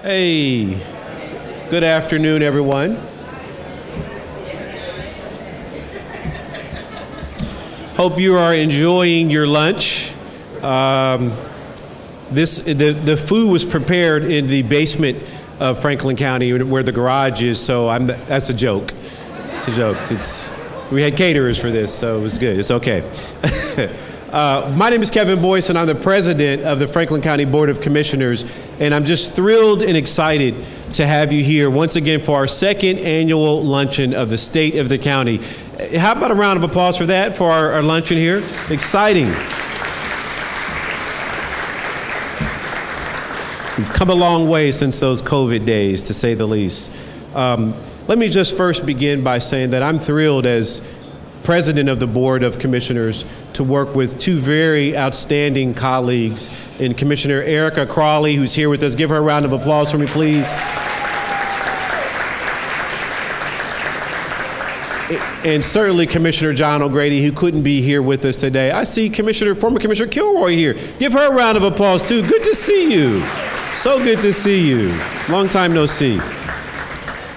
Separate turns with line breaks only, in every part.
Hey, good afternoon, everyone. Hope you are enjoying your lunch. The food was prepared in the basement of Franklin County, where the garage is. So that's a joke. It's a joke. We had caterers for this, so it was good. It's okay. My name is Kevin Boyce, and I'm the president of the Franklin County Board of Commissioners, and I'm just thrilled and excited to have you here once again for our second annual luncheon of the state of the county. How about a round of applause for that, for our luncheon here? Exciting. We've come a long way since those COVID days, to say the least. Let me just first begin by saying that I'm thrilled as president of the Board of Commissioners to work with two very outstanding colleagues in Commissioner Erica Crawley, who's here with us. Give her a round of applause for me, please. And certainly Commissioner John O'Grady, who couldn't be here with us today. I see former Commissioner Kilroy here. Give her a round of applause too. Good to see you. So good to see you. Long time no see.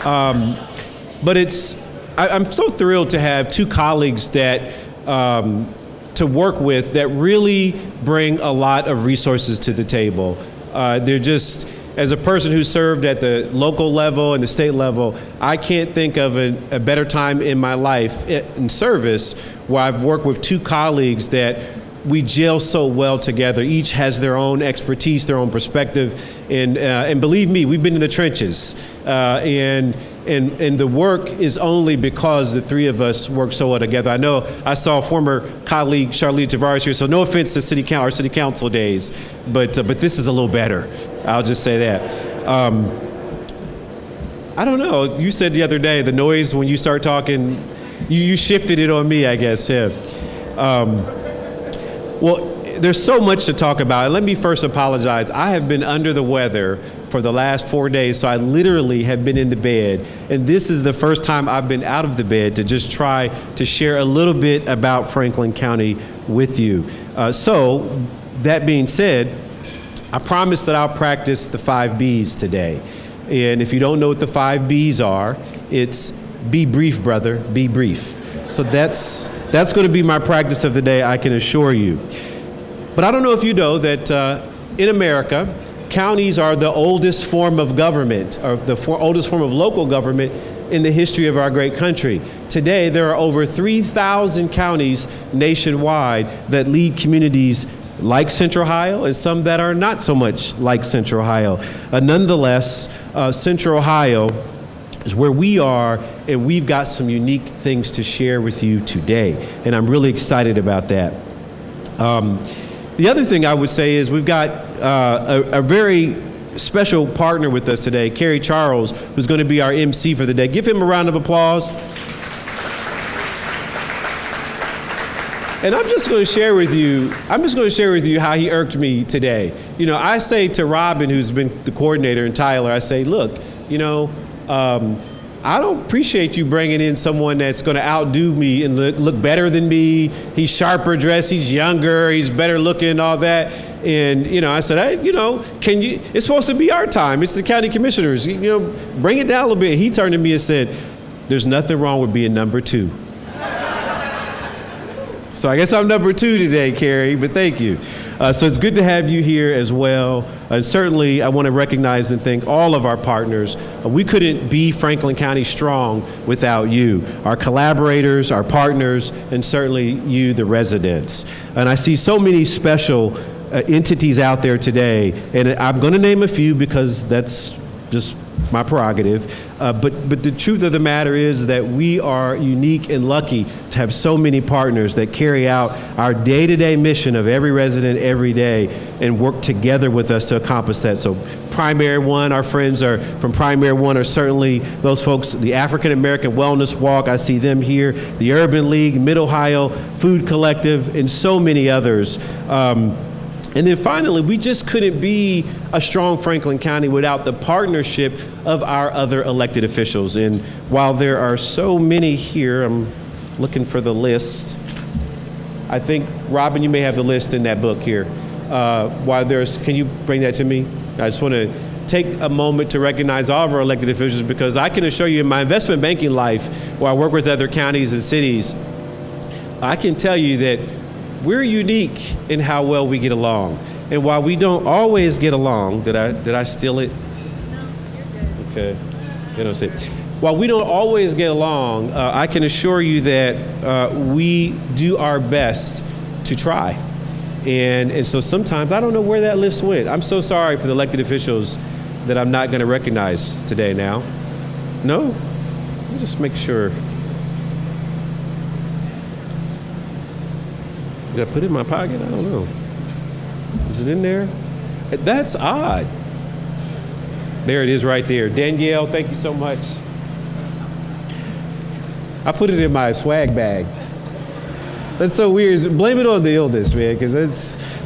But I'm so thrilled to have two colleagues that to work with that really bring a lot of resources to the table. They're just, as a person who served at the local level and the state level, I can't think of a better time in my life in service where I've worked with two colleagues that we gel so well together. Each has their own expertise, their own perspective, and believe me, we've been in the trenches. And the work is only because the three of us work so well together. I know I saw former colleague Charlene Tavares here, so no offense to our city council days, but this is a little better. I'll just say that. I don't know. You said the other day the noise when you start talking, you shifted it on me, I guess. Yeah. Well, there's so much to talk about. Let me first apologize. I have been under the weather for the last 4 days, so I literally have been in the bed. And this is the first time I've been out of the bed to just try to share a little bit about Franklin County with you. So, that being said, I promise that I'll practice the 5 B's today. And if you don't know what the 5 B's are, it's be brief, brother, be brief. So that's going to be my practice of the day, I can assure you. But I don't know if you know that in America, counties are the oldest form of government, or the oldest form of local government in the history of our great country. Today, there are over 3,000 counties nationwide that lead communities like Central Ohio and some that are not so much like Central Ohio. Nonetheless, Central Ohio is where we are, and we've got some unique things to share with you today, and I'm really excited about that. The other thing I would say is we've got a very special partner with us today, Kerry Charles, who's going to be our MC for the day. Give him a round of applause. And I'm just going to share with you how he irked me today. You know, I say to Robin, who's been the coordinator, and Tyler, I say, look, you know, I don't appreciate you bringing in someone that's going to outdo me and look better than me. He's sharper dressed, he's younger, he's better looking, all that. And, you know, I said, hey, you know, it's supposed to be our time. It's the county commissioners. You know, bring it down a little bit. He turned to me and said, there's nothing wrong with being number 2. So I guess I'm number 2 today, Kerry, but thank you. So it's good to have you here as well. And certainly I want to recognize and thank all of our partners. We couldn't be Franklin County strong without you, our collaborators, our partners, and certainly you, the residents. And I see so many special entities out there today, and I'm going to name a few because that's just my prerogative. But the truth of the matter is that we are unique and lucky to have so many partners that carry out our day-to-day mission of every resident every day and work together with us to accomplish that. So Primary One, our friends from Primary One are certainly those folks, the African American Wellness Walk, I see them here, the Urban League, Mid-Ohio Food Collective, and so many others. And then finally, we just couldn't be a strong Franklin County without the partnership of our other elected officials. And while there are so many here, I'm looking for the list. I think, Robin, you may have the list in that book here. Can you bring that to me? I just want to take a moment to recognize all of our elected officials, because I can assure you in my investment banking life, where I work with other counties and cities, I can tell you that we're unique in how well we get along. And while we don't always get along, did I steal it?
No, you're good.
Okay, you don't see it. While we don't always get along, I can assure you that we do our best to try. And so sometimes I don't know where that list went. I'm so sorry for the elected officials that I'm not going to recognize today now. No? Let me just make sure. Did I put it in my pocket? I don't know. Is it in there? That's odd. There it is right there. Danielle, thank you so much. I put it in my swag bag. That's so weird. Blame it on the illness, man, because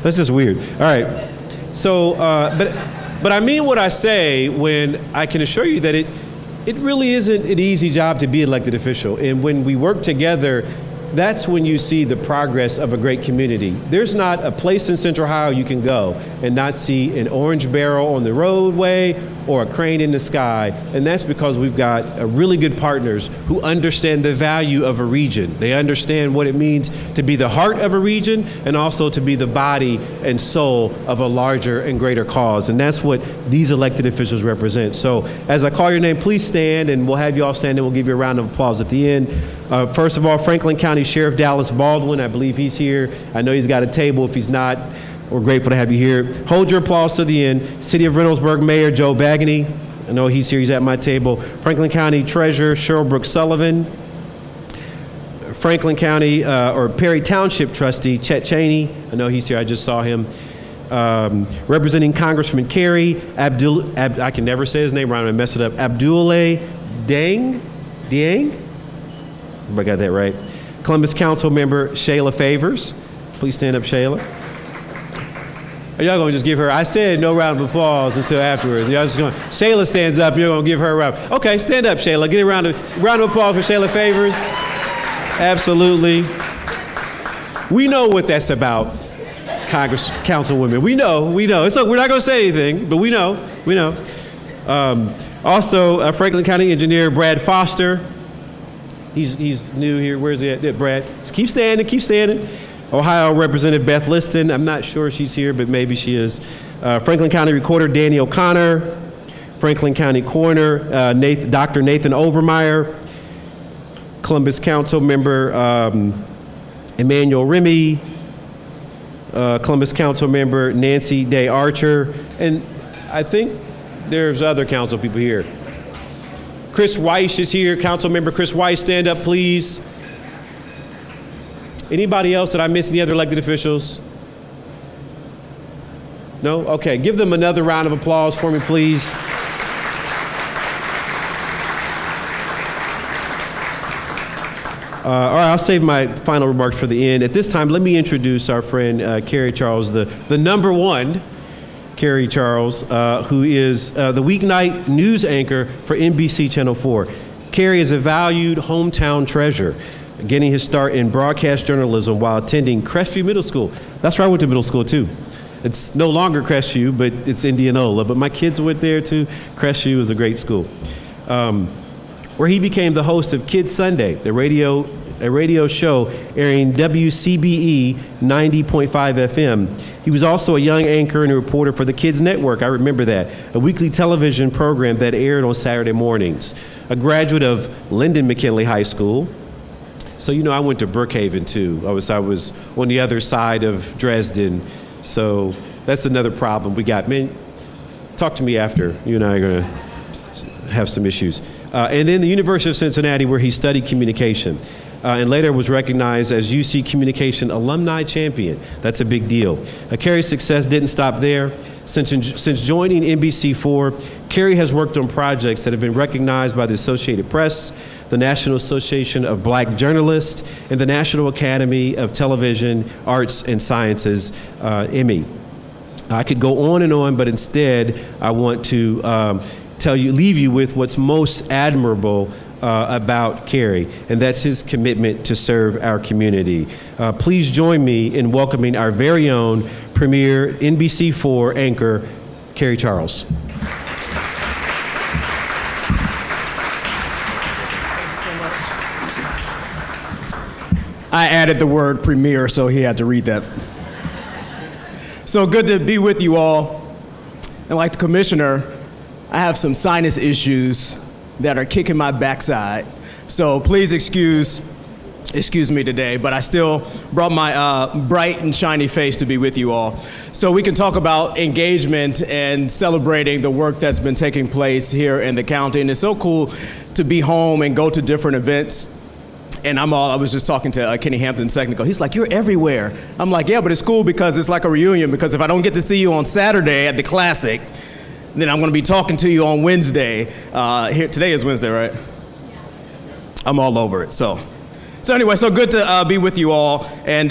that's just weird. All right. So, but I mean what I say when I can assure you that it really isn't an easy job to be an elected official. And when we work together, that's when you see the progress of a great community. There's not a place in Central Ohio you can go and not see an orange barrel on the roadway or a crane in the sky. And that's because we've got really good partners who understand the value of a region. They understand what it means to be the heart of a region and also to be the body and soul of a larger and greater cause. And that's what these elected officials represent. So as I call your name, please stand, and we'll have you all stand and we'll give you a round of applause at the end. First of all, Franklin County Sheriff Dallas Baldwin, I believe he's here. I know he's got a table. If he's not, we're grateful to have you here. Hold your applause to the end. City of Reynoldsburg Mayor Joe Bagney, I know he's here, he's at my table. Franklin County Treasurer Cheryl Brooks Sullivan. Franklin County or Perry Township Trustee Chet Cheney, I know he's here, I just saw him. Representing Congressman Kerry I can never say his name right, I'm gonna mess it up. Abdoulaye Dieng? I got that right. Columbus Council Member Shayla Favors. Please stand up, Shayla. Are y'all gonna just give her, I said no round of applause until afterwards. Y'all just gonna, Shayla stands up, you're gonna give her a round. Okay, stand up, Shayla. Get a round of applause for Shayla Favors. Absolutely. We know what that's about, Councilwomen. We know. It's like, we're not gonna say anything, but we know. Also, Franklin County Engineer Brad Foster. He's new here. Where's he at? Brad. Keep standing. Ohio Representative Beth Liston. I'm not sure she's here, but maybe she is. Franklin County Recorder Danny O'Connor. Franklin County Coroner Dr. Nathan Overmeyer. Columbus Council Member Emmanuel Remy. Columbus Council Member Nancy Day Archer. And I think there's other council people here. Chris Weiss is here. Council Member Chris Weiss, stand up, please. Anybody else that I missed? Any other elected officials? No? Okay, give them another round of applause for me, please. All right, I'll save my final remarks for the end. At this time, let me introduce our friend Carrie Charles, the number one, Carrie Charles, who is the weeknight news anchor for NBC Channel 4. Carrie is a valued hometown treasure, getting his start in broadcast journalism while attending Crestview Middle School. That's where I went to middle school, too. It's no longer Crestview, but it's Indianola. But my kids went there, too. Crestview is a great school. Where he became the host of Kids Sunday, a radio show airing WCBE 90.5 FM. He was also a young anchor and a reporter for the Kids Network, I remember that, a weekly television program that aired on Saturday mornings. A graduate of Lyndon McKinley High School. So, I went to Brookhaven, too. I was on the other side of Dresden. So that's another problem we got. Man, talk to me after. You and I are going to have some issues. And then the University of Cincinnati, where he studied communication. And later was recognized as UC Communication Alumni Champion. That's a big deal. Carrie's success didn't stop there. Since joining NBC4, Carrie has worked on projects that have been recognized by the Associated Press, the National Association of Black Journalists, and the National Academy of Television Arts and Sciences, Emmy. I could go on and on, but instead I want to leave you with what's most admirable about Carrie, and that's his commitment to serve our community. Please join me in welcoming our very own premier NBC4 anchor, Carrie Charles.
I added the word premiere, so he had to read that. So good to be with you all. And like the commissioner, I have some sinus issues that are kicking my backside. So please excuse me today, but I still brought my bright and shiny face to be with you all. So we can talk about engagement and celebrating the work that's been taking place here in the county. And it's so cool to be home and go to different events. And I was just talking to Kenny Hampton a second ago. He's like, you're everywhere. I'm like, yeah, but it's cool because it's like a reunion, because if I don't get to see you on Saturday at the Classic, then I'm going to be talking to you on Wednesday. Today is Wednesday, right? I'm all over it. So anyway, so good to be with you all and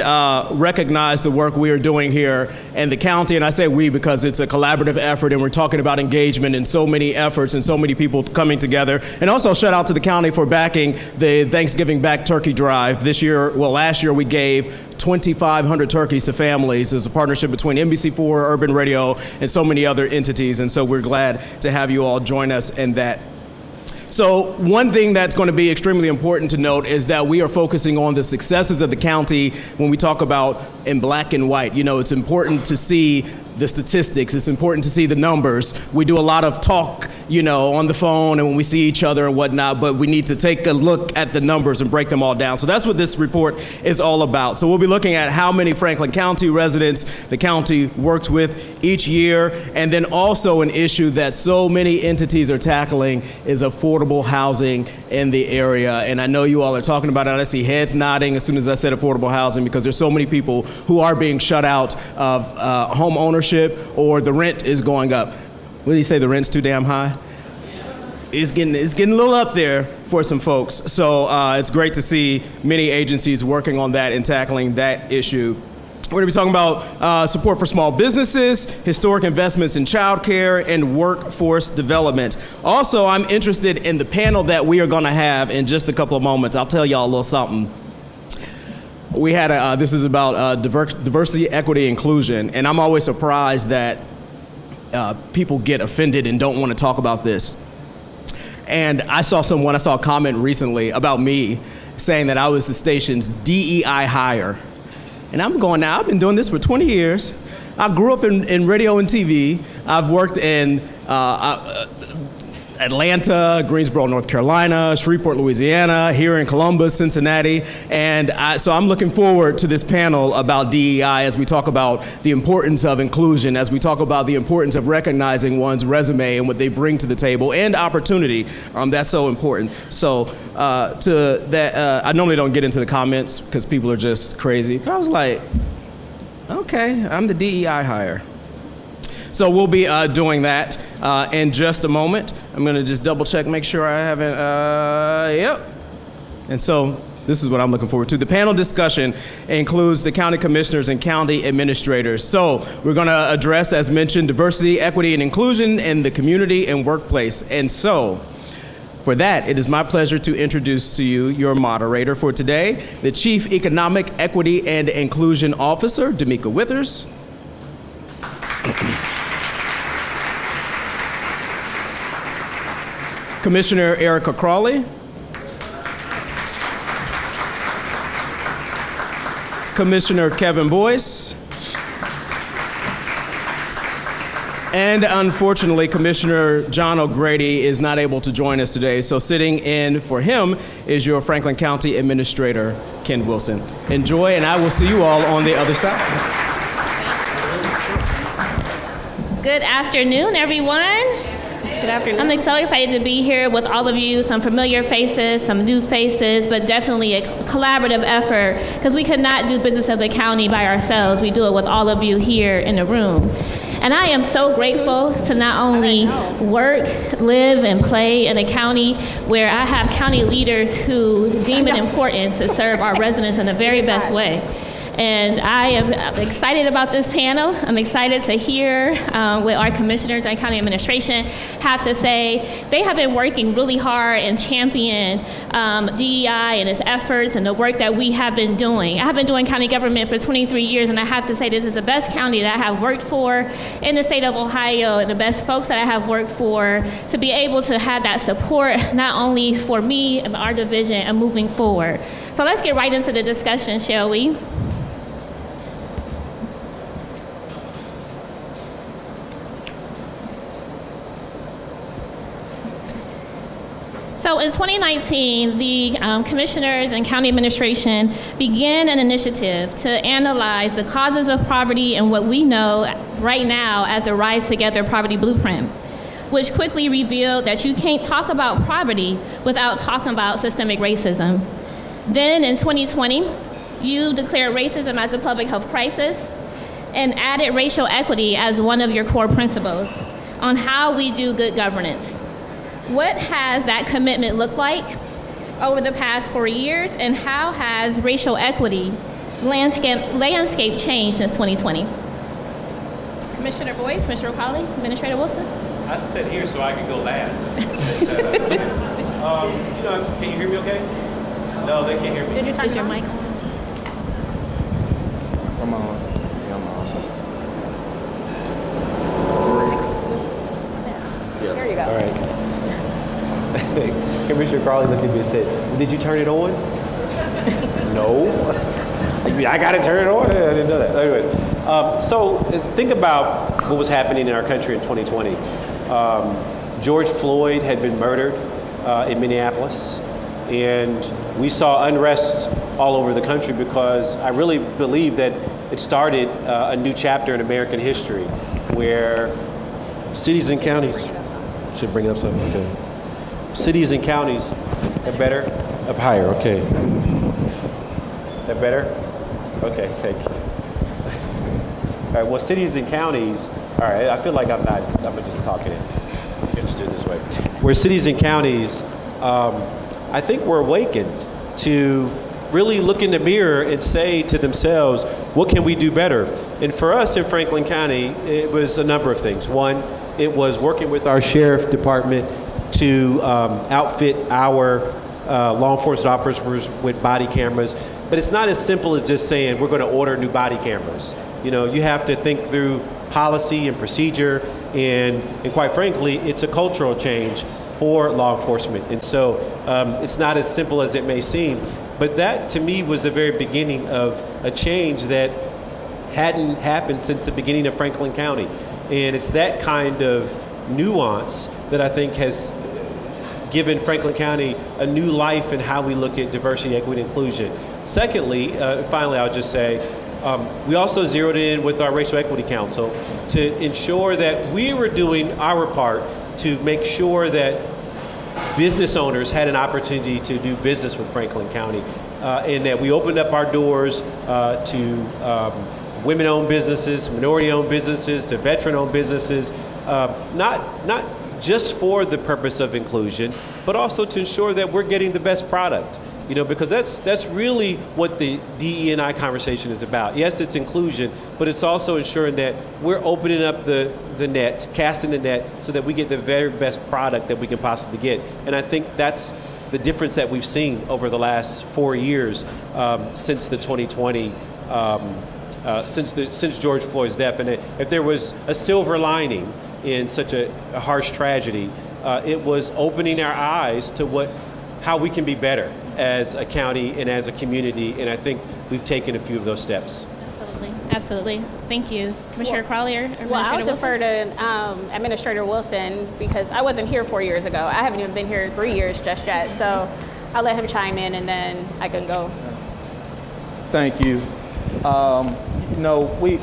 recognize the work we are doing here in the county. And I say we because it's a collaborative effort, and we're talking about engagement and so many efforts and so many people coming together. And also shout out to the county for backing the Thanksgiving Back Turkey Drive. Last year we gave 2,500 turkeys to families. It's a partnership between NBC4, Urban Radio, and so many other entities. And so we're glad to have you all join us in that. So one thing that's going to be extremely important to note is that we are focusing on the successes of the county when we talk about in black and white. You know, it's important to see the statistics. It's important to see the numbers. We do a lot of talk, on the phone and when we see each other and whatnot, but we need to take a look at the numbers and break them all down. So that's what this report is all about. So we'll be looking at how many Franklin County residents the county works with each year, and then also an issue that so many entities are tackling is affordable housing in the area. And I know you all are talking about it. I see heads nodding as soon as I said affordable housing, because there's so many people who are being shut out of home ownership, or the rent is going up. What do you say, the rent's too damn high? It's getting a little up there for some folks. So it's great to see many agencies working on that and tackling that issue. We're going to be talking about support for small businesses, historic investments in childcare, and workforce development. Also, I'm interested in the panel that we are going to have in just a couple of moments. I'll tell y'all a little something. We had this is about diversity, equity, inclusion, and I'm always surprised that people get offended and don't want to talk about this. And I saw a comment recently about me saying that I was the station's DEI hire. And I'm going, now I've been doing this for 20 years. I grew up in radio and TV. I've worked in Atlanta, Greensboro, North Carolina, Shreveport, Louisiana, here in Columbus, Cincinnati. And so I'm looking forward to this panel about DEI as we talk about the importance of inclusion, as we talk about the importance of recognizing one's resume and what they bring to the table, and opportunity. That's so important. So I normally don't get into the comments because people are just crazy. But I was like, okay, I'm the DEI hire. So we'll be doing that in just a moment. I'm going to just double check, make sure I haven't, yep. And so this is what I'm looking forward to. The panel discussion includes the county commissioners and county administrators. So we're going to address, as mentioned, diversity, equity, and inclusion in the community and workplace. And so for that, it is my pleasure to introduce to you your moderator for today, the Chief Economic Equity and Inclusion Officer, D'Amica Withers. Commissioner Erica Crawley. Commissioner Kevin Boyce. And unfortunately, Commissioner John O'Grady is not able to join us today. So sitting in for him is your Franklin County Administrator, Ken Wilson. Enjoy, and I will see you all on the other side.
Good afternoon, everyone. Good afternoon. I'm so excited to be here with all of you, some familiar faces, some new faces, but definitely a collaborative effort, because we could not do business as a county by ourselves. We do it with all of you here in the room. And I am so grateful to not only work, live, and play in a county where I have county leaders who deem it important to serve our residents in the very best way. And I am excited about this panel. I'm excited to hear what our commissioners and county administration have to say. They have been working really hard and champion DEI and its efforts and the work that we have been doing. I have been doing county government for 23 years, and I have to say this is the best county that I have worked for in the state of Ohio, and the best folks that I have worked for, to be able to have that support not only for me and our division and moving forward. So let's get right into the discussion, shall we? So in 2019, the commissioners and county administration began an initiative to analyze the causes of poverty and what we know right now as the Rise Together Poverty Blueprint, which quickly revealed that you can't talk about poverty without talking about systemic racism. Then in 2020, you declared racism as a public health crisis and added racial equity as one of your core principles on how we do good governance. What has that commitment looked like over the past 4 years, and how has racial equity landscape changed since 2020? Commissioner Boyce, Mr. O'Connell, Administrator Wilson.
I sit here so I can go last. Can you hear me okay? No, they can't hear me.
Did you touch your mic?
Come on. Come on.
There you go.
All right. Commissioner Crawley looked at me and said, "Did you turn it on?" No. I got to turn it on? I didn't know that. Anyways, so think about what was happening in our country in 2020. George Floyd had been murdered in Minneapolis, and we saw unrest all over the country because I really believe that it started a new chapter in American history where cities and counties should bring up something. Okay. Cities and counties, that better? Up higher, okay. That better? Okay, thank you. All right, well, cities and counties, all right, I feel like I'm just talking it. Just do it this way. Where cities and counties, I think we're awakened to really look in the mirror and say to themselves, what can we do better? And for us in Franklin County, it was a number of things. One, it was working with our sheriff department to outfit our law enforcement officers with body cameras. But it's not as simple as just saying we're going to order new body cameras. You know, you have to think through policy and procedure, and quite frankly, it's a cultural change for law enforcement. And so it's not as simple as it may seem. But that, to me, was the very beginning of a change that hadn't happened since the beginning of Franklin County. And it's that kind of nuance that I think has given Franklin County a new life in how we look at diversity, equity, and inclusion. Secondly, finally, I'll just say, we also zeroed in with our Racial Equity Council to ensure that we were doing our part to make sure that business owners had an opportunity to do business with Franklin County, and that we opened up our doors to women-owned businesses, minority-owned businesses, to veteran-owned businesses, not just for the purpose of inclusion, but also to ensure that we're getting the best product. You know, because that's really what the DE&I conversation is about. Yes, it's inclusion, but it's also ensuring that we're opening up the net, casting the net, so that we get the very best product that we can possibly get. And I think that's the difference that we've seen over the last 4 years since the 2020, since George Floyd's death. And if there was a silver lining in such a harsh tragedy, it was opening our eyes to how we can be better as a county and as a community, and I think we've taken a few of those steps.
Absolutely. Thank you. Commissioner Crawley or Administrator
Well, I'll
Wilson?
defer to Administrator Wilson because I wasn't here 4 years ago. I haven't even been here 3 years just yet, so I'll let him chime in and then I can go.
Thank you.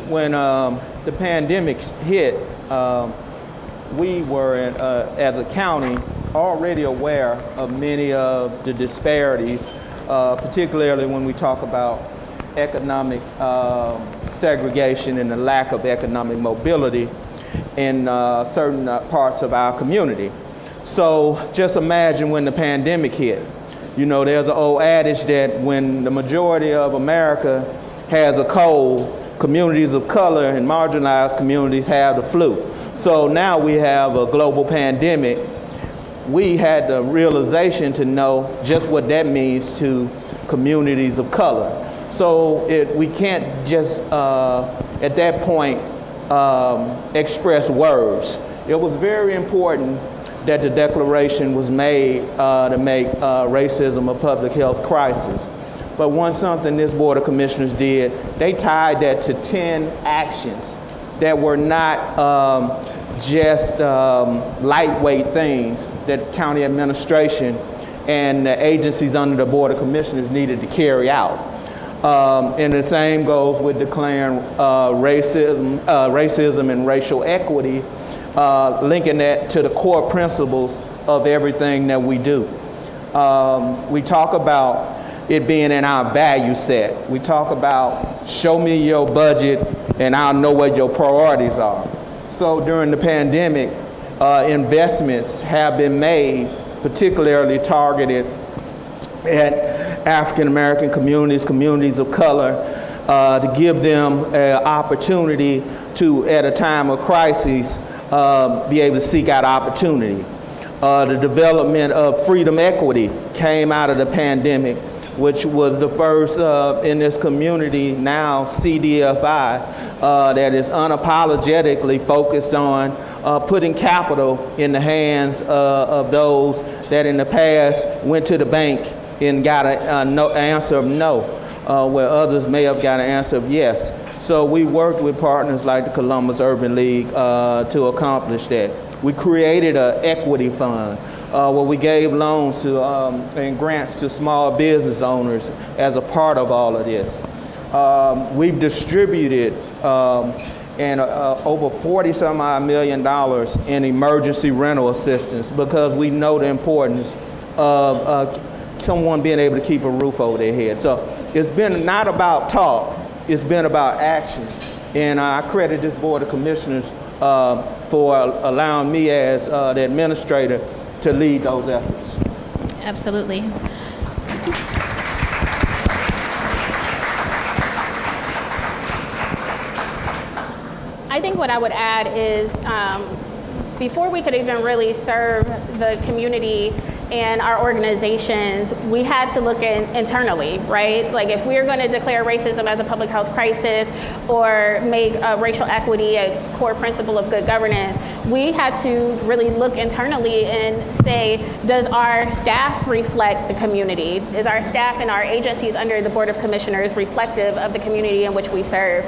When the pandemic hit, we were, as a county, already aware of many of the disparities, particularly when we talk about economic segregation and the lack of economic mobility in certain parts of our community. So just imagine when the pandemic hit. You know, there's an old adage that when the majority of America has a cold, communities of color and marginalized communities have the flu. So now we have a global pandemic. We had the realization to know just what that means to communities of color. So we can't just, at that point, express words. It was very important that the declaration was made to make racism a public health crisis. But something this Board of Commissioners did, they tied that to 10 actions that were not just lightweight things that county administration and the agencies under the Board of Commissioners needed to carry out. And the same goes with declaring racism and racial equity, linking that to the core principles of everything that we do. We talk about it being in our value set. We talk about show me your budget and I'll know what your priorities are. So during the pandemic, investments have been made, particularly targeted at African American communities, communities of color, to give them an opportunity to, at a time of crisis, be able to seek out opportunity. The development of freedom equity came out of the pandemic, which was the first in this community, now CDFI, that is unapologetically focused on putting capital in the hands of those that in the past went to the bank and got an answer of no, where others may have got an answer of yes. So we worked with partners like the Columbus Urban League to accomplish that. We created an equity fund where we gave loans to and grants to small business owners as a part of all of this. We've distributed over $40-some-odd million in emergency rental assistance because we know the importance of someone being able to keep a roof over their head. So it's been not about talk, it's been about action. And I credit this Board of Commissioners for allowing me as the administrator to lead those efforts.
Absolutely.
I think what I would add is before we could even really serve the community and our organizations, we had to look internally, right? Like if we're going to declare racism as a public health crisis or make racial equity a core principle of good governance, we had to really look internally and say, does our staff reflect the community? Is our staff and our agencies under the Board of Commissioners reflective of the community in which we serve?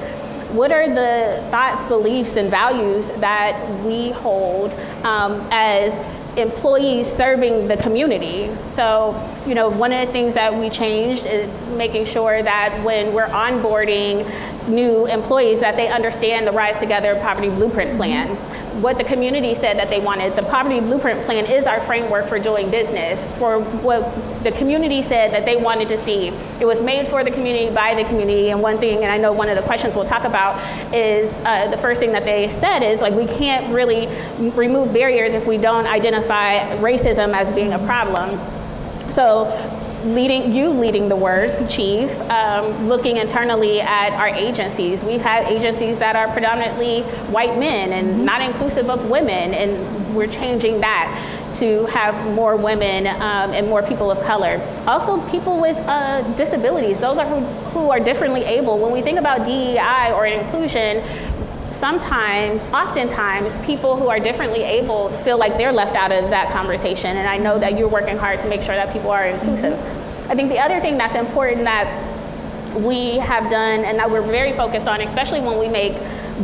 What are the thoughts, beliefs, and values that we hold as employees serving the community? So, you know, one of the things that we changed is making sure that when we're onboarding new employees that they understand the Rise Together Poverty Blueprint Plan. What the community said that they wanted. The Poverty Blueprint Plan is our framework for doing business, for what the community said that they wanted to see. It was made for the community, by the community, and one thing, and I know one of the questions we'll talk about is the first thing that they said is like we can't really remove barriers if we don't identify racism as being a problem. So leading the work, Chief, looking internally at our agencies. We have agencies that are predominantly white men and not inclusive of women, and we're changing that to have more women and more people of color. Also people with disabilities, those are who are differently able. When we think about DEI or inclusion, oftentimes, people who are differently able feel like they're left out of that conversation, and I know that you're working hard to make sure that people are inclusive. I think the other thing that's important that we have done and that we're very focused on, especially when we make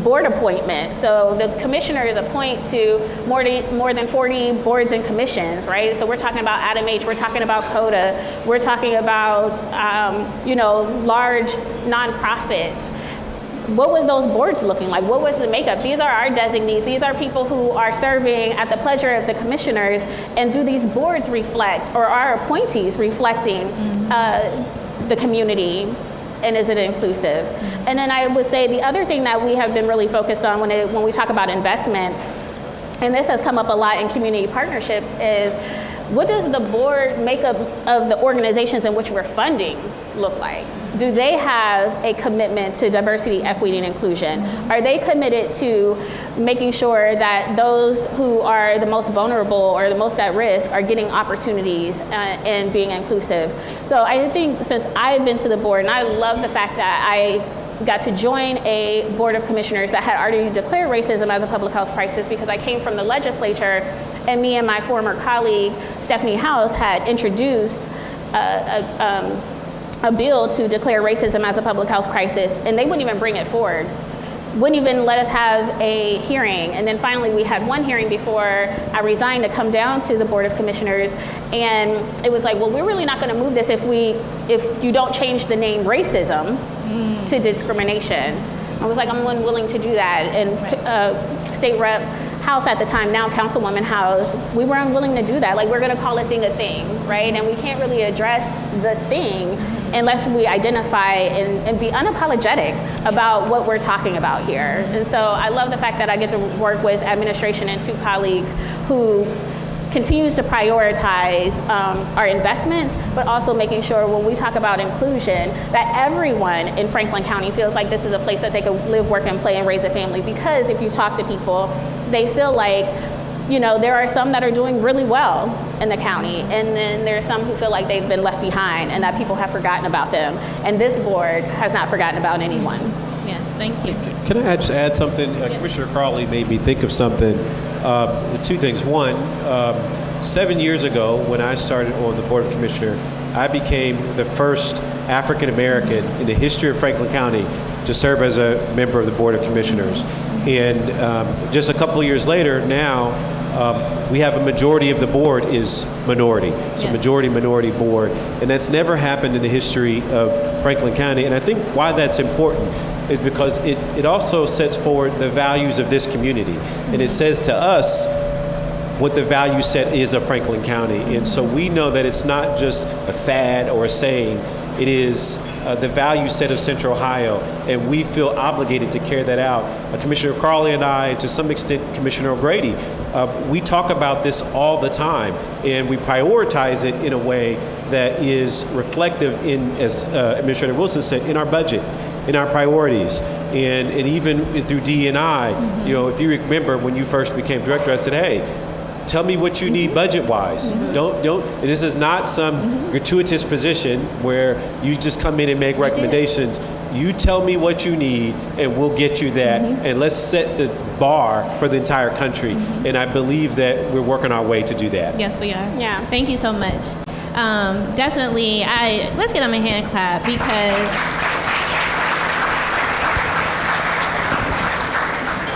board appointments. So the commissioners appoint to more than 40 boards and commissions, right? So we're talking about Adam H, we're talking about CODA, we're talking about, large nonprofits. What was those boards looking like? What was the makeup? These are our designees. These are people who are serving at the pleasure of the commissioners. And do these boards reflect, or are appointees reflecting the community? And is it inclusive? And then I would say the other thing that we have been really focused on when we talk about investment, and this has come up a lot in community partnerships, is what does the board makeup of the organizations in which we're funding look like? do they have a commitment to diversity, equity, and inclusion? Are they committed to making sure that those who are the most vulnerable or the most at risk are getting opportunities and being inclusive? So I think since I've been to the board, and I love the fact that I got to join a board of commissioners that had already declared racism as a public health crisis, because I came from the legislature, and me and my former colleague, Stephanie House, had introduced a bill to declare racism as a public health crisis, and they wouldn't even bring it forward. Wouldn't even let us have a hearing. And then finally we had one hearing before I resigned to come down to the Board of Commissioners, and it was like, well, we're really not gonna move this if you don't change the name racism to discrimination. I was like, I'm unwilling to do that. And State Rep House at the time, now Councilwoman House, we were unwilling to do that. Like, we're gonna call a thing, right? And we can't really address the thing unless we identify and be unapologetic about what we're talking about here. And so I love the fact that I get to work with administration and two colleagues who continues to prioritize our investments, but also making sure when we talk about inclusion, that everyone in Franklin County feels like this is a place that they could live, work, and play and raise a family. Because if you talk to people, they feel like, you know, there are some that are doing really well in the county, and then there are some who feel like they've been left behind and that people have forgotten about them. And this board has not forgotten about anyone.
Yes, thank you.
Can I just add something? Commissioner Crawley made me think of something. Two things. One, 7 years ago, when I started on the Board of Commissioners, I became the first African American in the history of Franklin County to serve as a member of the Board of Commissioners. And just a couple of years later, now we have a majority of the board is minority. It's a majority-minority board, and that's never happened in the history of Franklin County. And I think why that's important is because it also sets forward the values of this community, and it says to us what the value set is of Franklin County. And so we know that it's not just a fad or a saying, it is the value set of Central Ohio, and we feel obligated to carry that out. Commissioner Crawley and I, to some extent Commissioner O'Grady, we talk about this all the time, and we prioritize it in a way that is reflective in, as Administrator Wilson said, in our budget, in our priorities, and even through DE&I. You know, if you remember when you first became director, I said, hey, tell me what you need budget-wise. Don't. This is not some gratuitous position where you just come in and make recommendations. You tell me what you need, and we'll get you that. And let's set the bar for the entire country. And I believe that we're working our way to do that.
Yes, we are.
Yeah.
Thank you so much. Definitely, let's get them a hand clap, because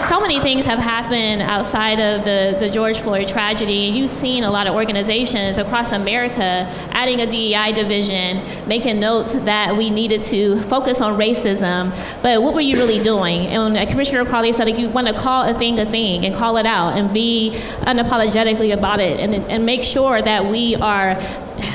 so many things have happened outside of the George Floyd tragedy. You've seen a lot of organizations across America adding a DEI division, making notes that we needed to focus on racism. But what were you really doing? And Commissioner Crawley said, like, you want to call a thing and call it out and be unapologetically about it, and make sure that we are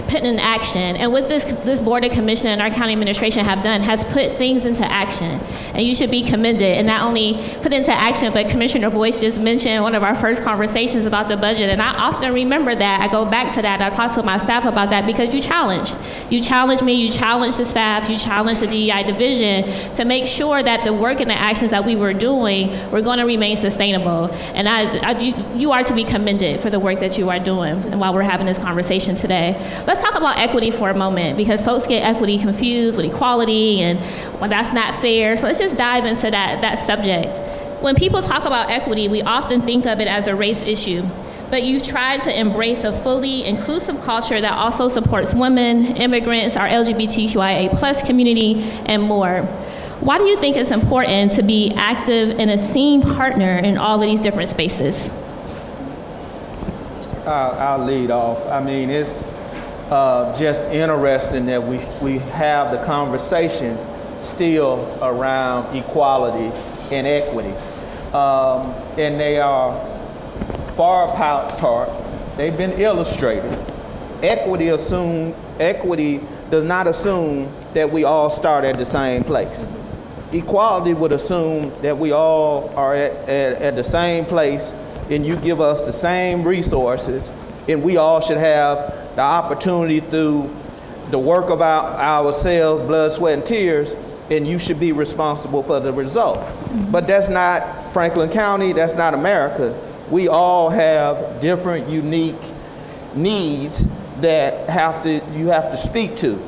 putting in action. And what this Board of Commissioners and our county administration have done has put things into action. And you should be commended. And not only put into action, but Commissioner Boyce just mentioned one of our first conversations about the budget. And I often remember that. I go back to that. I talk to my staff about that, because you challenged. You challenged me, you challenged the staff, you challenged the DEI division to make sure that the work and the actions that we were doing were going to remain sustainable. And you are to be commended for the work that you are doing while we're having this conversation today. Let's talk about equity for a moment, because folks get equity confused with equality, and well, that's not fair. So let's just dive into that subject. When people talk about equity, we often think of it as a race issue, but you've tried to embrace a fully inclusive culture that also supports women, immigrants, our LGBTQIA+ community, and more. Why do you think it's important to be active and a seen partner in all of these different spaces?
I'll lead off. I mean, it's just interesting that we have the conversation still around equality and equity. And they are far apart. They've been illustrated. Equity does not assume that we all start at the same place. Equality would assume that we all are at the same place, and you give us the same resources, and we all should have the opportunity through the work of ourselves, blood, sweat, and tears, and you should be responsible for the result. But that's not Franklin County, that's not America. We all have different, unique needs that you have to speak to.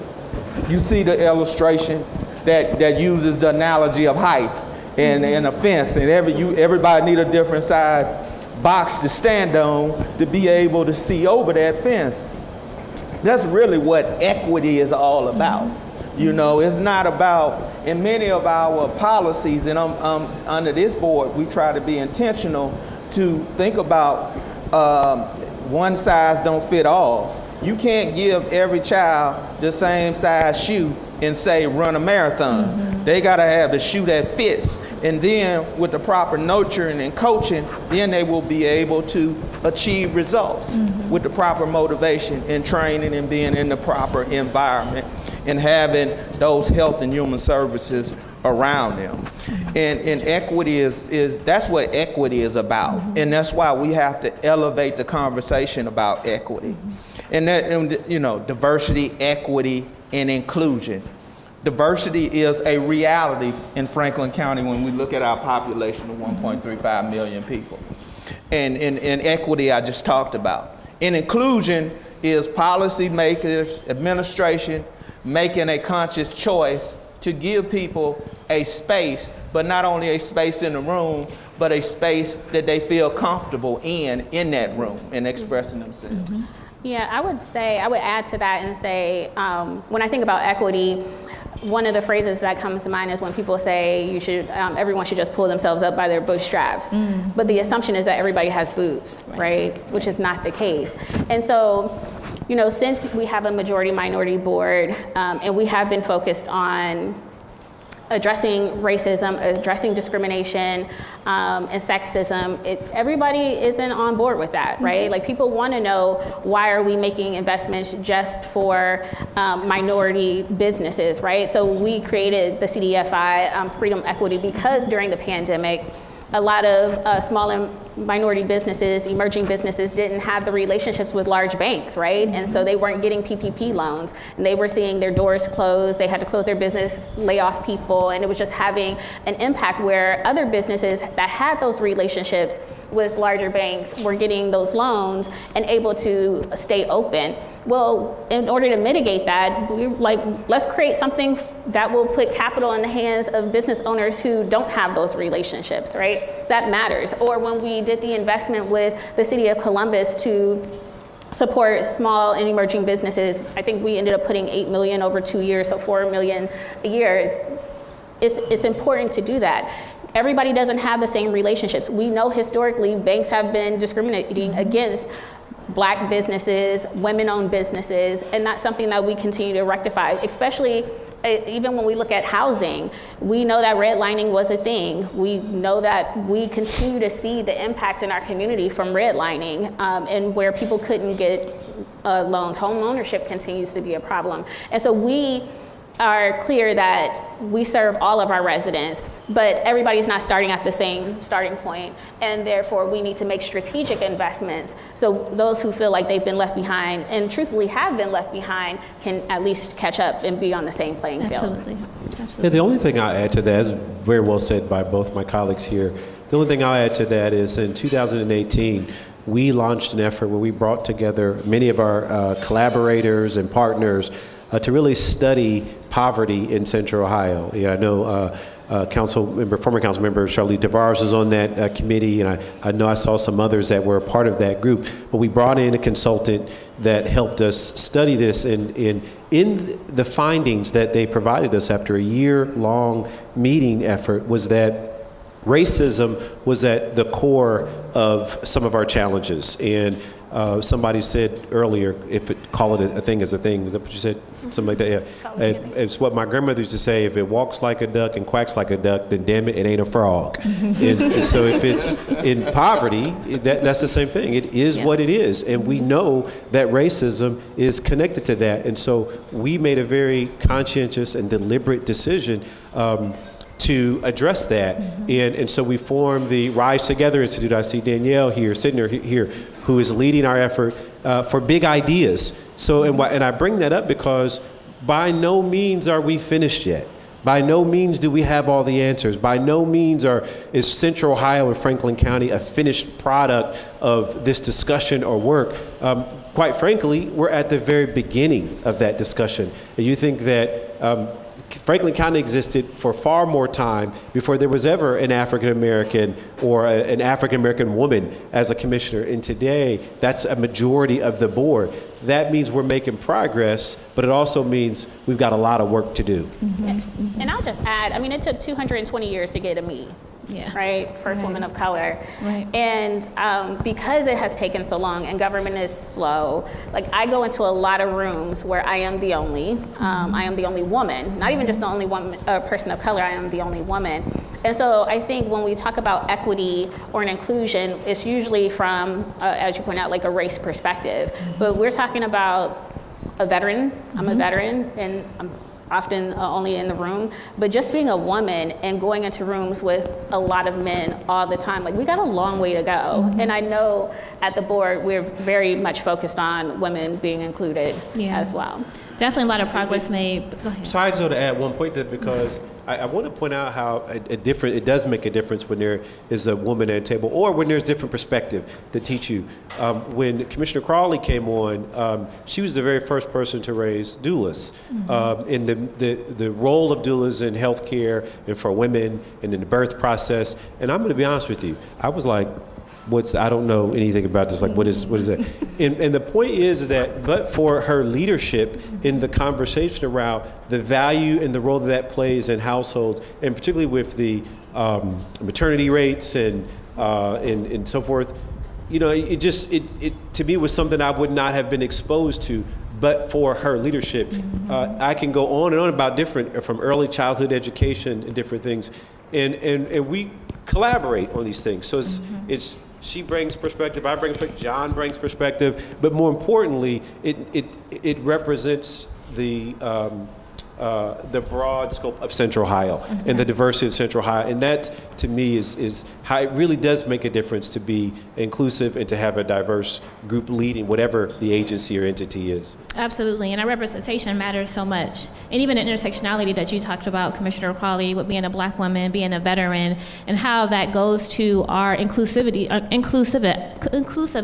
You see the illustration that uses the analogy of height and a fence, and everybody need a different size box to stand on to be able to see over that fence. That's really what equity is all about. You know, it's not about, in many of our policies, and under this board, we try to be intentional to think about one size don't fit all. You can't give every child the same size shoe and say run a marathon. They gotta have the shoe that fits. And then with the proper nurturing and coaching, then they will be able to achieve results with the proper motivation and training and being in the proper environment and having those health and human services around them. And equity is that's what equity is about. And that's why we have to elevate the conversation about equity. And that, you know, diversity, equity, and inclusion. Diversity is a reality in Franklin County when we look at our population of 1.35 million people. And equity I just talked about. And inclusion is policymakers, administration, making a conscious choice to give people a space, but not only a space in the room, but a space that they feel comfortable in that room and expressing themselves.
Yeah, I would add to that and say, when I think about equity, one of the phrases that comes to mind is when people say everyone should just pull themselves up by their bootstraps. But the assumption is that everybody has boobs, right? Which is not the case. And so, you know, since we have a majority minority board, and we have been focused on addressing racism, addressing discrimination, and sexism, everybody isn't on board with that, right? Like, people want to know, why are we making investments just for minority businesses, right? So we created the CDFI, Freedom Equity, because during the pandemic, a lot of small and minority businesses, emerging businesses, didn't have the relationships with large banks, right? And so they weren't getting PPP loans, and they were seeing their doors close. They had to close their business, lay off people, and it was just having an impact where other businesses that had those relationships with larger banks were getting those loans and able to stay open. Well, in order to mitigate that, we're like, let's create something that will put capital in the hands of business owners who don't have those relationships, right? That matters. Or when we did the investment with the city of Columbus to support small and emerging businesses, I think we ended up putting $8 million over 2 years, so $4 million a year. It's important to do that. Everybody doesn't have the same relationships. We know historically banks have been discriminating against Black businesses, women-owned businesses, and that's something that we continue to rectify, especially even when we look at housing. We know that redlining was a thing. We know that we continue to see the impacts in our community from redlining, and where people couldn't get loans. Home ownership continues to be a problem. And so we are clear that we serve all of our residents, but everybody's not starting at the same starting point, and therefore we need to make strategic investments so those who feel like they've been left behind, and truthfully have been left behind, can at least catch up and be on the same playing field.
Absolutely.
Yeah, the only thing I'll add to that is very well said by both my colleagues here. The only thing I'll add to that is in 2018, we launched an effort where we brought together many of our collaborators and partners to really study poverty in Central Ohio. Yeah, I know former council member Charlie DeVars is on that committee, and I know I saw some others that were a part of that group. But we brought in a consultant that helped us study this, and in the findings that they provided us after a year-long meeting effort was that racism was at the core of some of our challenges. And somebody said earlier, call it a thing is a thing. Is that what you said? Something like that, yeah. It's what my grandmother used to say: if it walks like a duck and quacks like a duck, then damn it, it ain't a frog. And so if it's in poverty, that's the same thing. It is what it is. And we know that racism is connected to that. And so we made a very conscientious and deliberate decision to address that. And so we formed the Rise Together Institute. I see Danielle here, sitting here, who is leading our effort for big ideas. So, and I bring that up because by no means are we finished yet. By no means do we have all the answers. By no means is Central Ohio and Franklin County a finished product of this discussion or work. Quite frankly, we're at the very beginning of that discussion. And you think that Franklin County existed for far more time before there was ever an African American or an African American woman as a commissioner. And today, that's a majority of the board. That means we're making progress, but it also means we've got a lot of work to do.
Mm-hmm. And I'll just add, I mean, it took 220 years to get to me.
Yeah.
Right? First woman of color.
Right.
And because it has taken so long and government is slow, like I go into a lot of rooms where I am the only woman, not even just the only one person of color, I am the only woman. And so I think when we talk about equity or an inclusion, it's usually from, as you point out, like a race perspective. But we're talking about a veteran. I'm a veteran, and I'm often only in the room, but just being a woman and going into rooms with a lot of men all the time, like we got a long way to go. And I know at the board, we're very much focused on women being included as well.
Definitely a lot of progress made. Go ahead.
So I just want to add one point to that because I want to point out how it does make a difference when there is a woman at a table or when there's different perspective to teach you. When Commissioner Crawley came on, she was the very first person to raise doulas. In the role of doulas in healthcare and for women and in the birth process. And I'm going to be honest with you, I was like, I don't know anything about this. Like, what is that? And the point is that, but for her leadership in the conversation around the value and the role that plays in households, and particularly with the maternity rates and so forth, you know, it to me was something I would not have been exposed to, but for her leadership. I can go on and on about from early childhood education and different things, and we collaborate on these things. So it's she brings perspective, I bring perspective, John brings perspective, but more importantly, it represents the broad scope of Central Ohio and the diversity of Central Ohio. And that, to me, is how it really does make a difference to be inclusive and to have a diverse group leading whatever the agency or entity is.
Absolutely, and our representation matters so much. And even the intersectionality that you talked about, Commissioner Crawley, with being a Black woman, being a veteran, and how that goes to our inclusive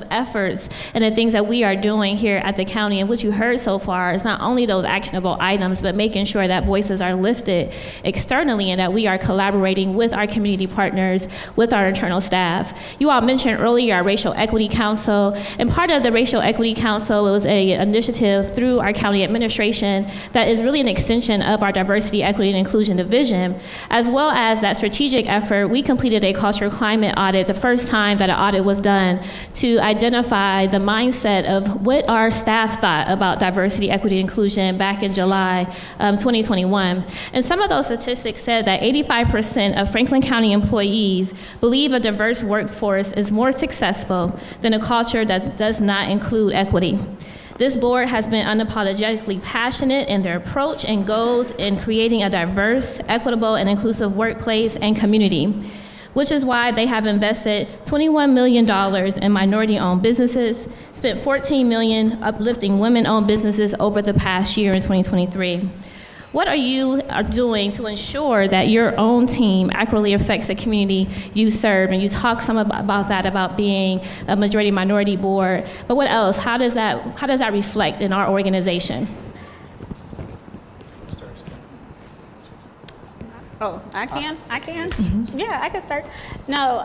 efforts and the things that we are doing here at the county. And what you heard so far is not only those actionable items, but making sure that voices are lifted externally and that we are collaborating with our community partners, with our internal staff. You all mentioned earlier our Racial Equity Council, and part of the Racial Equity Council was an initiative through our county administration that is really an extension of our Diversity, Equity, and Inclusion Division. As well as that strategic effort, we completed a cultural climate audit, the first time that an audit was done, to identify the mindset of what our staff thought about diversity, equity, and inclusion back in July 2021. And some of those statistics said that 85% of Franklin County employees believe a diverse workforce is more successful than a culture that does not include equity. This board has been unapologetically passionate in their approach and goals in creating a diverse, equitable, and inclusive workplace and community, which is why they have invested $21 million in minority-owned businesses, spent $14 million uplifting women-owned businesses over the past year in 2023. What are you doing to ensure that your own team accurately affects the community you serve? And you talk some about that, about being a majority minority board, but what else? How does that reflect in our organization?
Oh, I can? Yeah, I can start. No,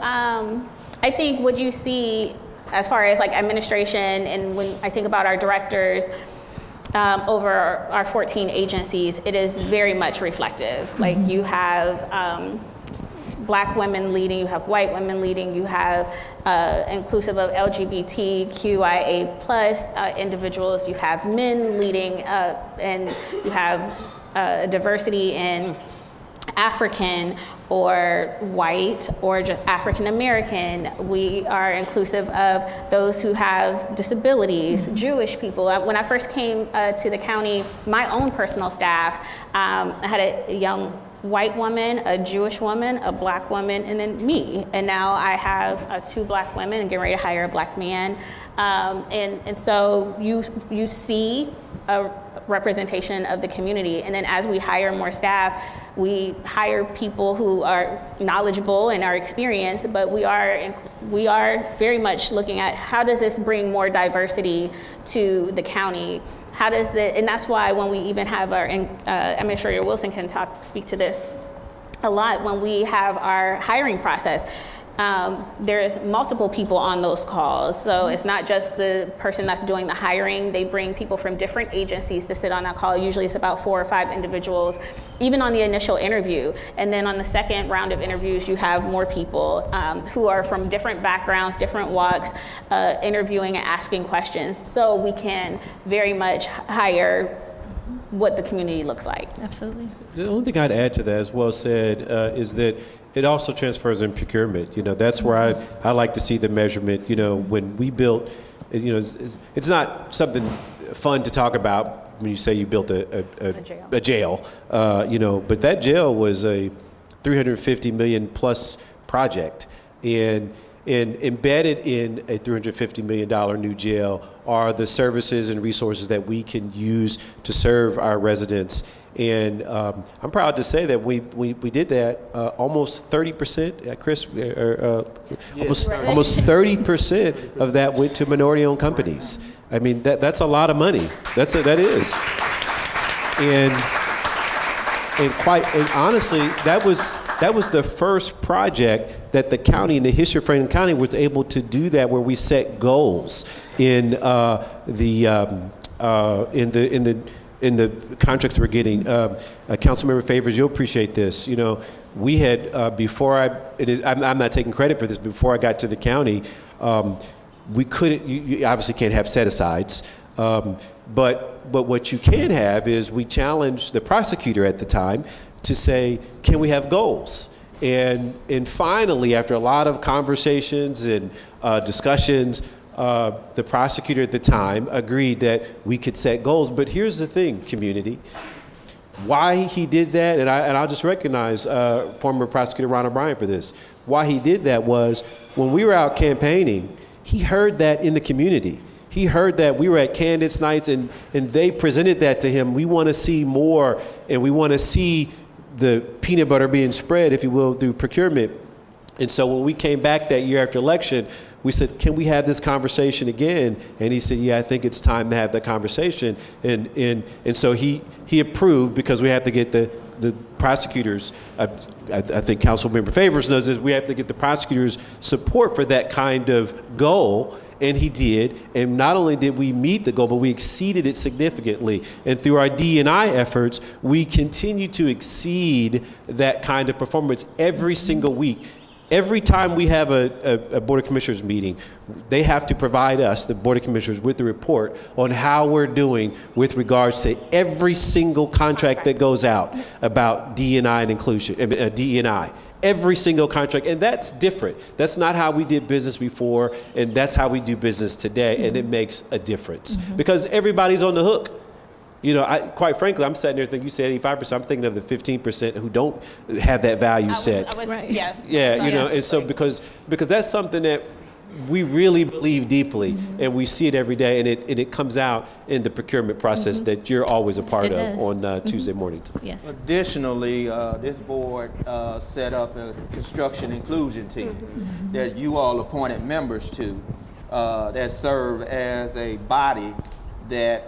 I think what you see as far as like administration, and when I think about our directors, over our 14 agencies, it is very much reflective. Like you have Black women leading, you have white women leading, you have inclusive of LGBTQIA+ individuals, you have men leading, and you have diversity in African or white or just African American. We are inclusive of those who have disabilities, Jewish people. When I first came to the county, my own personal staff, I had a young white woman, a Jewish woman, a black woman, and then me. And now I have 2 black women and getting ready to hire a black man. And so you see a representation of the community. And then as we hire more staff, we hire people who are knowledgeable and are experienced, but we are very much looking at how does this bring more diversity to the county? And that's why when we even have our, Administrator Wilson can speak to this a lot, when we have our hiring process, there's multiple people on those calls. So it's not just the person that's doing the hiring. They bring people from different agencies to sit on that call. Usually it's about 4 or 5 individuals, even on the initial interview. And then on the second round of interviews, you have more people who are from different backgrounds, different walks, interviewing and asking questions. So we can very much hire what the community looks like.
Absolutely.
The only thing I'd add to that, as well said, is that it also transfers in procurement. That's where I like to see the measurement. When we built, it's not something fun to talk about when you say you built a jail. But that jail was a $350 million plus project, and embedded in a $350 million new jail are the services and resources that we can use to serve our residents. And I'm proud to say that we did that almost 30%, Chris, almost 30% of that went to minority-owned companies. I mean, that's a lot of money. That is. And honestly, that was the first project that the county, in the history of Franklin County, was able to do that, where we set goals in the contracts we're getting. Councilmember Favors, you'll appreciate this. We had I'm not taking credit for this. Before I got to the county, we couldn't. You obviously can't have set-asides, but what you can have is we challenged the prosecutor at the time to say, can we have goals? And finally, after a lot of conversations and discussions, the prosecutor at the time agreed that we could set goals. But here's the thing, community. Why he did that, and I'll just recognize former prosecutor Ron O'Brien for this. Why he did that was when we were out campaigning, he heard that in the community. He heard that we were at candidates nights and they presented that to him. We want to see more, and we want to see the peanut butter being spread, if you will, through procurement. And so when we came back that year after election, we said, can we have this conversation again? And he said, yeah, I think it's time to have that conversation. And so he approved, because we had to get the prosecutors, I think Councilmember Favors knows this, we have to get the prosecutors' support for that kind of goal. And he did. And not only did we meet the goal, but we exceeded it significantly. And through our D&I efforts, we continue to exceed that kind of performance every single week. Every time we have a Board of Commissioners meeting, they have to provide us, the Board of Commissioners, with a report on how we're doing with regards to every single contract that goes out about D&I and inclusion, D&I. Every single contract, and that's different. That's not how we did business before, and that's how we do business today, and it makes a difference. Because everybody's on the hook. Quite frankly, I'm sitting there thinking, you said 85%, I'm thinking of the 15% who don't have that value set.
Right.
Yeah.
And so because that's something that we really believe deeply, and we see it every day, and it comes out in the procurement process that you're always a part of on Tuesday mornings.
Yes.
Additionally, this board set up a construction inclusion team that you all appointed members to that serve as a body that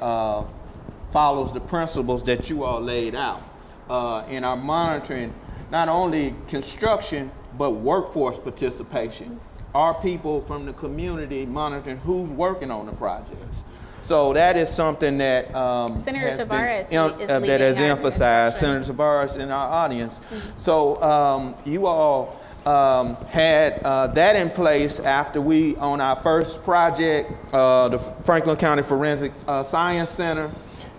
follows the principles that you all laid out and are monitoring not only construction but workforce participation. Our people from the community monitoring who's working on the projects. So that is something that
Senator Tavares
that has emphasized. Senator Tavares in our audience. So you all had that in place after we, on our first project, the Franklin County Forensic Science Center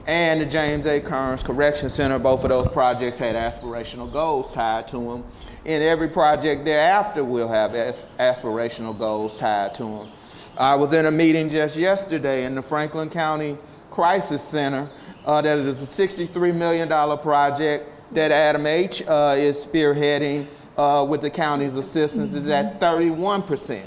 and the James A. Kearns Correction Center. Both of those projects had aspirational goals tied to them. And every project thereafter will have aspirational goals tied to them. I was in a meeting just yesterday in the Franklin County Crisis Center. That is a $63 million project that Adam H. Is spearheading with the county's assistance is at 31%,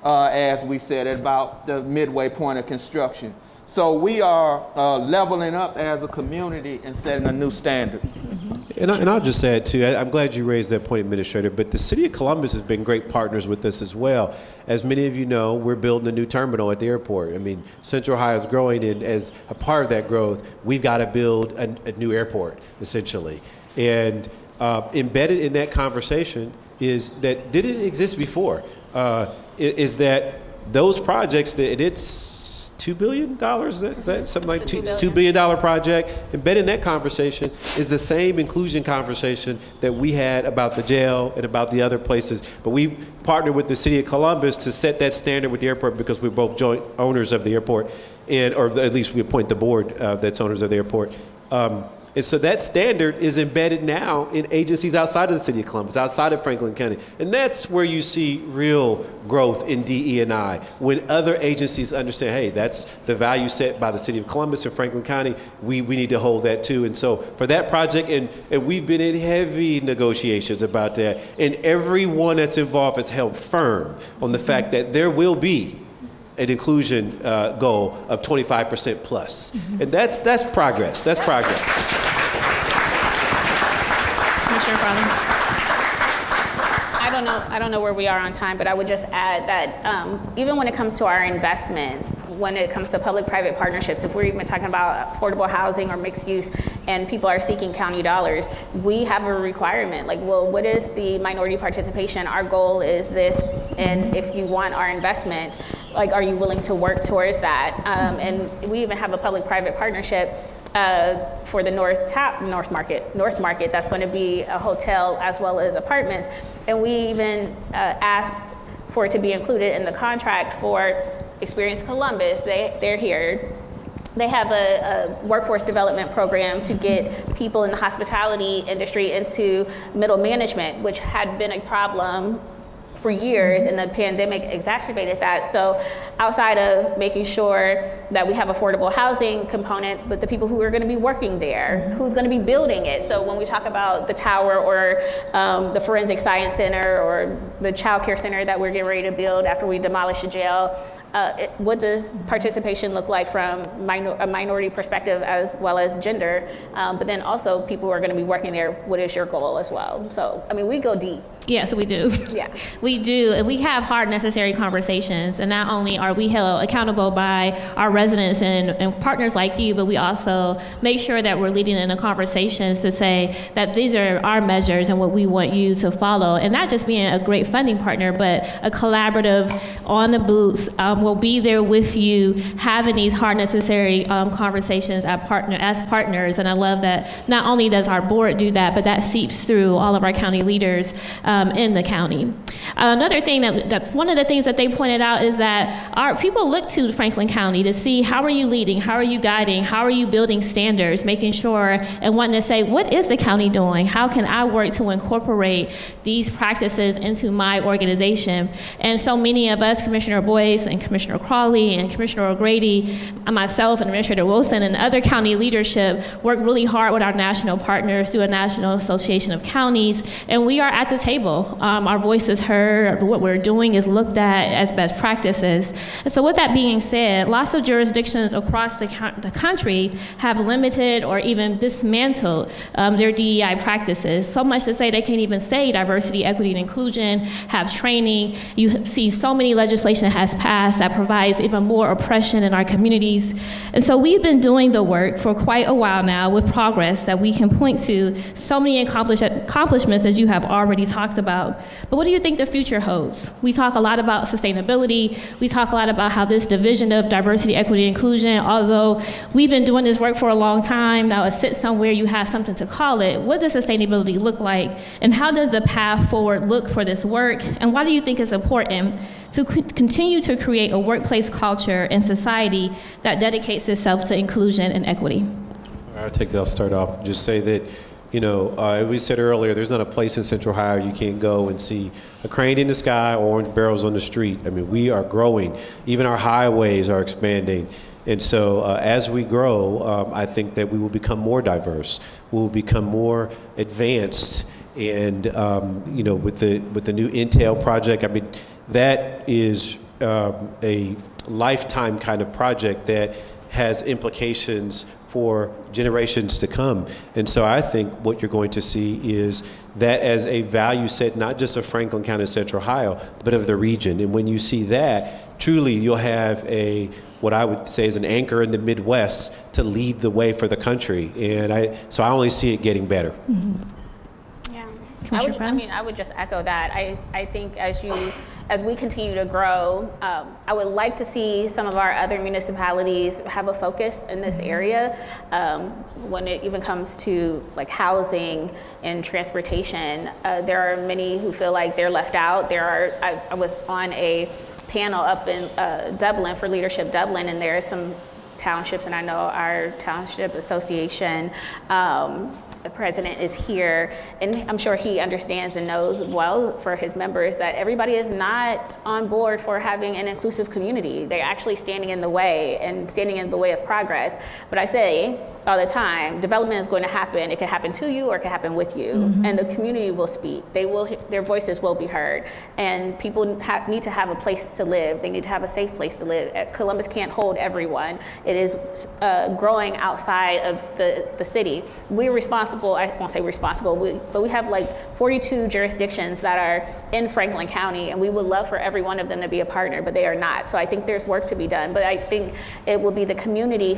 as we said, at about the midway point of construction. So we are leveling up as a community and setting a new standard.
And I'll just add too, I'm glad you raised that point, Administrator, but the City of Columbus has been great partners with us as well. As many of you know, we're building a new terminal at the airport. I mean, Central Ohio is growing, and as a part of that growth, we've got to build a new airport, essentially. And embedded in that conversation is that didn't exist before, is that those projects, that it's $2 billion, is that something like $2 billion project? Embedded in that conversation is the same inclusion conversation that we had about the jail and about the other places. But we partnered with the City of Columbus to set that standard with the airport because we're both joint owners of the airport, or at least we appoint the board that's owners of the airport. And so that standard is embedded now in agencies outside of the City of Columbus, outside of Franklin County. And that's where you see real growth in DE&I, when other agencies understand, hey, that's the value set by the City of Columbus and Franklin County, we need to hold that too. And so for that project, and we've been in heavy negotiations about that, and everyone that's involved has held firm on the fact that there will be an inclusion goal of 25% plus. And that's progress. That's progress.
Commissioner Farley.
I don't know where we are on time, but I would just add that even when it comes to our investments, when it comes to public-private partnerships, if we're even talking about affordable housing or mixed use and people are seeking county dollars, we have a requirement. Like, well, what is the minority participation? Our goal is this, and if you want our investment, like, are you willing to work towards that? And we even have a public-private partnership for the North Market. That's going to be a hotel as well as apartments. And we even asked for it to be included in the contract for Experience Columbus. They're here. They have a workforce development program to get people in the hospitality industry into middle management, which had been a problem for years, and the pandemic exacerbated that. So outside of making sure that we have affordable housing component, but the people who are going to be working there, who's going to be building it. So when we talk about the tower or the forensic science center or the child care center that we're getting ready to build after we demolish the jail, what does participation look like from a minority perspective as well as gender? But then also people who are going to be working there, what is your goal as well? So, I mean, we go deep.
Yes, we do.
Yeah.
We do. And we have hard, necessary conversations. And not only are we held accountable by our residents and partners like you, but we also make sure that we're leading in the conversations to say that these are our measures and what we want you to follow. And not just being a great funding partner, but a collaborative, on the boots, we'll be there with you, having these hard, necessary conversations as partners. And I love that not only does our board do that, but that seeps through all of our county leaders in the county. Another thing that's one of the things that they pointed out is that our people look to Franklin County to see how are you leading, how are you guiding, how are you building standards, making sure and wanting to say, what is the county doing? How can I work to incorporate these practices into my organization? And so many of us, Commissioner Boyce and Commissioner Crawley and Commissioner O'Grady, myself and Administrator Wilson and other county leadership work really hard with our national partners through a National Association of Counties, and we are at the table. Our voice is heard, what we're doing is looked at as best practices. And so with that being said, lots of jurisdictions across the country have limited or even dismantled their DEI practices. So much to say they can't even say diversity, equity, and inclusion, have training. You see so many legislation has passed that provides even more oppression in our communities. And so we've been doing the work for quite a while now with progress that we can point to, so many accomplishments as you have already talked about. But what do you think the future holds? We talk a lot about sustainability. We talk a lot about how this division of diversity, equity, and inclusion, although we've been doing this work for a long time, now it sits somewhere, you have something to call it. What does sustainability look like? And how does the path forward look for this work? And why do you think it's important to continue to create a workplace culture and society that dedicates itself to inclusion and equity?
I'll start off, just say that, as we said earlier, there's not a place in Central Ohio you can't go and see a crane in the sky or orange barrels on the street. I mean, we are growing. Even our highways are expanding. And so as we grow, I think that we will become more diverse. We will become more advanced. And with the new Intel project, I mean, that is a lifetime kind of project that has implications for generations to come. And so I think what you're going to see is that as a value set, not just of Franklin County, Central Ohio, but of the region. And when you see that, truly you'll have what I would say is an anchor in the Midwest to lead the way for the country. And I only see it getting better.
Mm-hmm. Yeah. I would just echo that. I think as we continue to grow, I would like to see some of our other municipalities have a focus in this area when it even comes to like housing and transportation. There are many who feel like they're left out. I was on a panel up in Dublin for Leadership Dublin, and there are some townships, and I know our township association the president is here, and I'm sure he understands and knows well for his members that everybody is not on board for having an inclusive community. They're actually standing in the way of progress. But I say all the time, development is going to happen. It can happen to you or it can happen with you, and the community will speak. Their voices will be heard, and people need to have a place to live. They need to have a safe place to live. Columbus can't hold everyone. It is growing outside of the city. We're responsible. I won't say responsible, but we have like 42 jurisdictions that are in Franklin County, and we would love for every one of them to be a partner, but they are not. So I think there's work to be done, but I think it will be the community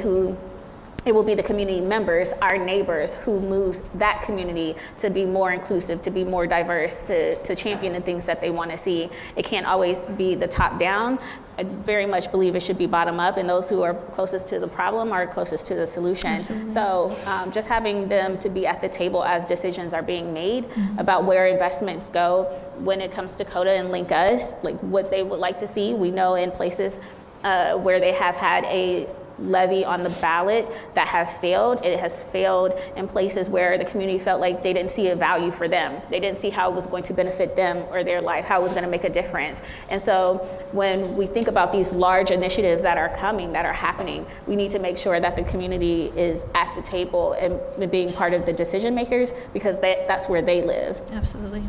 members, our neighbors, who moves that community to be more inclusive, to be more diverse, to champion the things that they want to see. It can't always be the top down. I very much believe it should be bottom up, and those who are closest to the problem are closest to the solution. Absolutely. So just having them to be at the table as decisions are being made about where investments go when it comes to CODA and Link Us, like what they would like to see. We know in places where they have had a levy on the ballot that has failed. It has failed in places where the community felt like they didn't see a value for them. They didn't see how it was going to benefit them or their life, how it was going to make a difference. And so when we think about these large initiatives that are coming, that are happening, we need to make sure that the community is at the table and being part of the decision makers, because that's where they live.
Absolutely.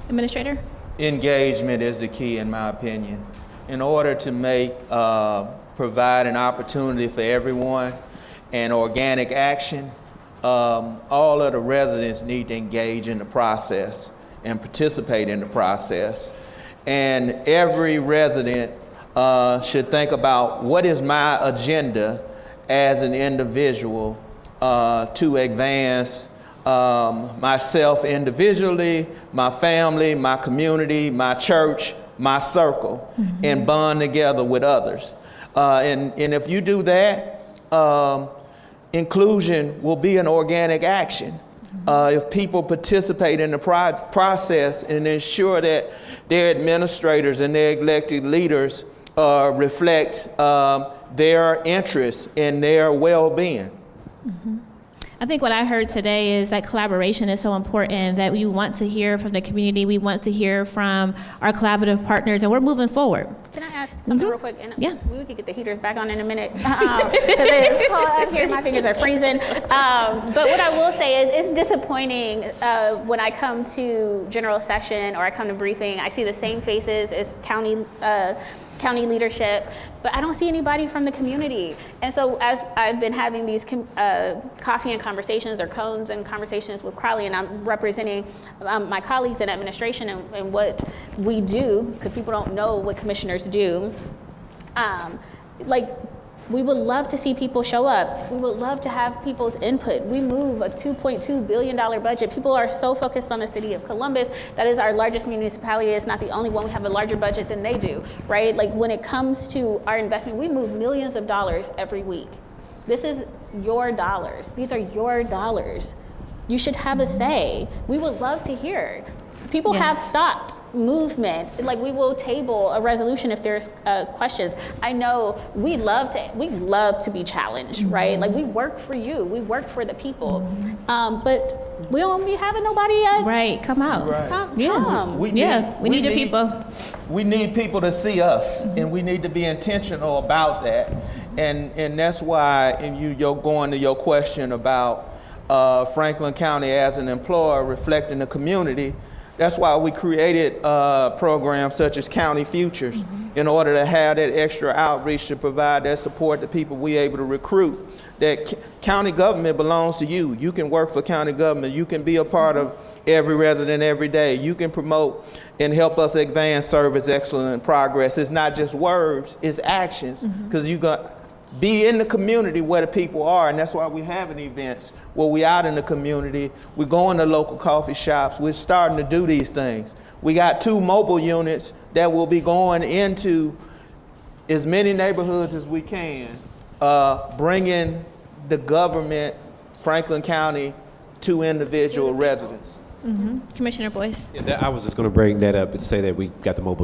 Administrator?
Engagement is the key, in my opinion. In order to provide an opportunity for everyone and organic action, all of the residents need to engage in the process and participate in the process. And every resident should think about, what is my agenda as an individual to advance myself individually, my family, my community, my church, my circle, and bond together with others. And if you do that, inclusion will be an organic action. If people participate in the process and ensure that their administrators and their elected leaders reflect their interests and their well-being.
I think what I heard today is that collaboration is so important, that we want to hear from the community. We want to hear from our collaborative partners, and we're moving forward.
Can I ask something real quick? And
yeah.
We could get the heaters back on in a minute, because it's cold up here, my fingers are freezing. But what I will say is, it's disappointing when I come to general session or I come to briefing, I see the same faces as county leadership, but I don't see anybody from the community. And so as I've been having these coffee and conversations, or cones and conversations with Crowley, and I'm representing my colleagues in administration and what we do, because people don't know what commissioners do, we would love to see people show up. We would love to have people's input. We move a $2.2 billion budget. People are so focused on the city of Columbus. That is our largest municipality. It's not the only one. We have a larger budget than they do, right? Like, when it comes to our investment, we move millions of dollars every week. This is your dollars. These are your dollars. You should have a say. We would love to hear. People have stopped movement. Like, we will table a resolution if there's questions. I know we love to be challenged, right? Like, we work for you, we work for the people, but we don't be having nobody
right, come out.
Right.
Come.
We need your people.
We need people to see us, and we need to be intentional about that. And that's why, and you're going to your question about Franklin County as an employer reflecting the community. That's why we created programs such as County Futures in order to have that extra outreach to provide that support to people we able to recruit. That county government belongs to you. You can work for county government. You can be a part of every resident every day. You can promote and help us advance service excellence and progress. It's not just words, it's actions, because you got be in the community where the people are, and that's why we're having events where we out in the community. We're going to local coffee shops. We're starting to do these things. We got 2 mobile units that will be going into as many neighborhoods as we can, bringing the government, Franklin County, to individual residents.
Commissioner Boyce.
Yeah, I was just going to bring that up and say that we got the mobile